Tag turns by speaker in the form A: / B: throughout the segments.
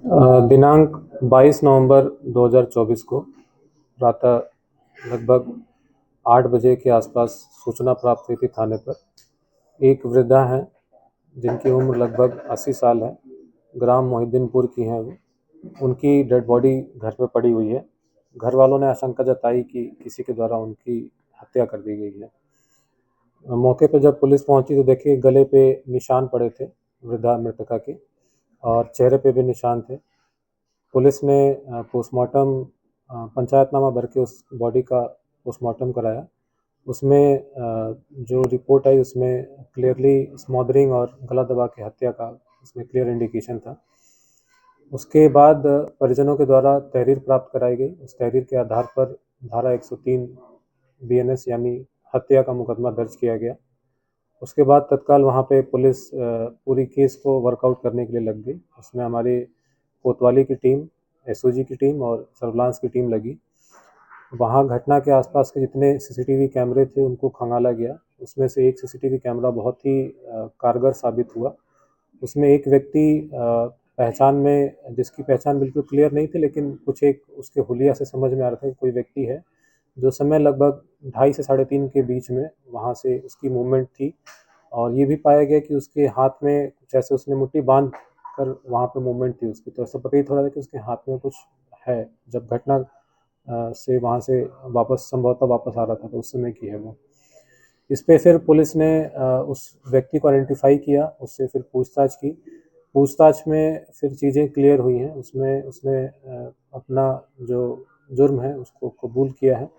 A: दिनांक 22 नवंबर 2024 को प्रातः लगभग 8 बजे के आसपास सूचना प्राप्त हुई थी थाने पर। एक वृद्धा हैं जिनकी उम्र लगभग 80 साल है, ग्राम मोहिद्दीनपुर की हैं वो। उनकी डेड बॉडी घर पे पड़ी हुई है। घर वालों ने आशंका जताई कि किसी के द्वारा उनकी हत्या कर दी गई है। मौके पे जब पुलिस पहुंची तो देखिए गले पे निशान पड़े थे वृद्धा मृतका के, और चेहरे पे भी निशान थे। पुलिस ने पोस्टमार्टम पंचायतनामा भर के उस बॉडी का पोस्टमार्टम कराया। उसमें जो रिपोर्ट आई उसमें क्लियरली स्मॉदरिंग और गला दबा के हत्या का उसमें क्लियर इंडिकेशन था। उसके बाद परिजनों के द्वारा तहरीर प्राप्त कराई गई। उस तहरीर के आधार पर धारा 103 BNS यानी हत्या का मुकदमा दर्ज किया गया। उसके बाद तत्काल वहाँ पे पुलिस पूरी केस को वर्कआउट करने के लिए लग गई। उसमें हमारी कोतवाली की टीम, SOG की टीम और सर्विलांस की टीम लगी। वहाँ घटना के आसपास के जितने CCTV कैमरे थे उनको खंगाला गया। उसमें से एक CCTV कैमरा बहुत ही कारगर साबित हुआ। उसमें एक व्यक्ति पहचान में, जिसकी पहचान बिल्कुल क्लियर नहीं थी, लेकिन कुछ एक उसके हुलिया से समझ में आ रहा था कि कोई व्यक्ति है जो समय लगभग 2:30 से 3:30 के बीच में वहाँ से उसकी मूवमेंट थी। और ये भी पाया गया कि उसके हाथ में कुछ ऐसे उसने मुट्ठी बांध कर वहाँ पे मूवमेंट थी उसकी, तो ऐसा प्रतीत हो रहा था कि उसके हाथ में कुछ है। जब घटना से वहाँ से वापस संभवतः वापस आ रहा था तो उस समय की है वो। इस पे फिर पुलिस ने उस व्यक्ति को आइडेंटिफाई किया, उससे फिर पूछताछ की। पूछताछ में फिर चीज़ें क्लियर हुई हैं। उसमें उसने अपना जो जुर्म है उसको कबूल किया है।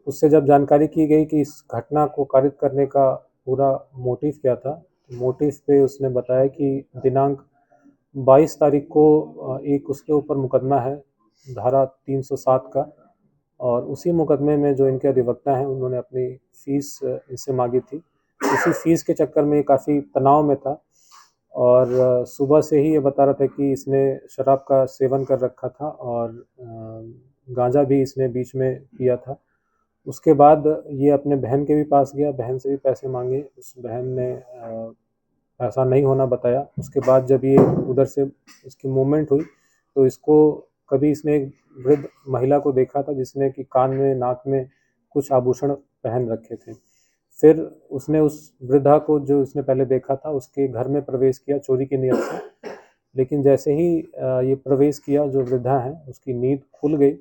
A: उससे जब जानकारी की गई कि इस घटना को कारित करने का पूरा मोटिव क्या था, मोटिव पे उसने बताया कि दिनांक 22 तारीख को एक उसके ऊपर मुकदमा है धारा 307 का, और उसी मुकदमे में जो इनके अधिवक्ता हैं उन्होंने अपनी फ़ीस इससे मांगी थी। उसी फ़ीस के चक्कर में काफ़ी तनाव में था, और सुबह से ही ये बता रहा था कि इसने शराब का सेवन कर रखा था और गांजा भी इसने बीच में पिया था। उसके बाद ये अपने बहन के भी पास गया, बहन से भी पैसे मांगे। उस बहन ने ऐसा नहीं होना बताया। उसके बाद जब ये उधर से इसकी मूवमेंट हुई तो इसको कभी इसने एक वृद्ध महिला को देखा था जिसने कि कान में, नाक में कुछ आभूषण पहन रखे थे। फिर उसने उस वृद्धा को, जो उसने पहले देखा था, उसके घर में प्रवेश किया चोरी की नीयत से। लेकिन जैसे ही ये प्रवेश किया, जो वृद्धा है उसकी नींद खुल गई,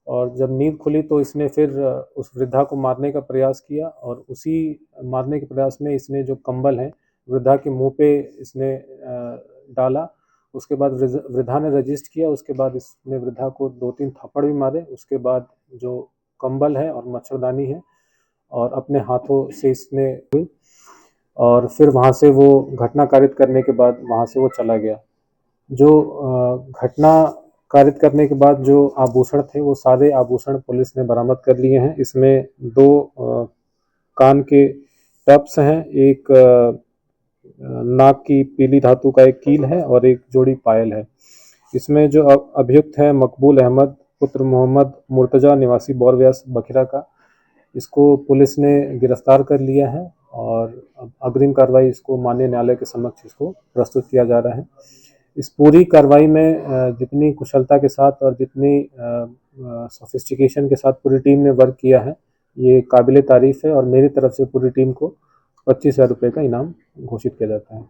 A: और जब नींद खुली तो इसने फिर उस वृद्धा को मारने का प्रयास किया, और उसी मारने के प्रयास में इसने जो कंबल है वृद्धा के मुंह पे इसने डाला। उसके बाद वृद्धा ने रजिस्ट किया। उसके बाद इसने वृद्धा को 2-3 थप्पड़ भी मारे। उसके बाद जो कंबल है और मच्छरदानी है और अपने हाथों से इसने हुई, और फिर वहाँ से वो घटना कारित करने के बाद वहाँ से वो चला गया। जो घटना कारित करने के बाद जो आभूषण थे वो सारे आभूषण पुलिस ने बरामद कर लिए हैं। इसमें 2 कान के टप्स हैं, एक नाक की पीली धातु का एक कील है और एक जोड़ी पायल है। इसमें जो अभियुक्त है मकबूल अहमद पुत्र मोहम्मद मुर्तजा निवासी बोरव्यास बखिरा का, इसको पुलिस ने गिरफ्तार कर लिया है, और अब अग्रिम कार्रवाई इसको माननीय न्यायालय के समक्ष इसको प्रस्तुत किया जा रहा है। इस पूरी कार्रवाई में जितनी कुशलता के साथ और जितनी सोफिस्टिकेशन के साथ पूरी टीम ने वर्क किया है, ये काबिले तारीफ है, और मेरी तरफ से पूरी टीम को 25,000 रुपये का इनाम घोषित किया जाता है।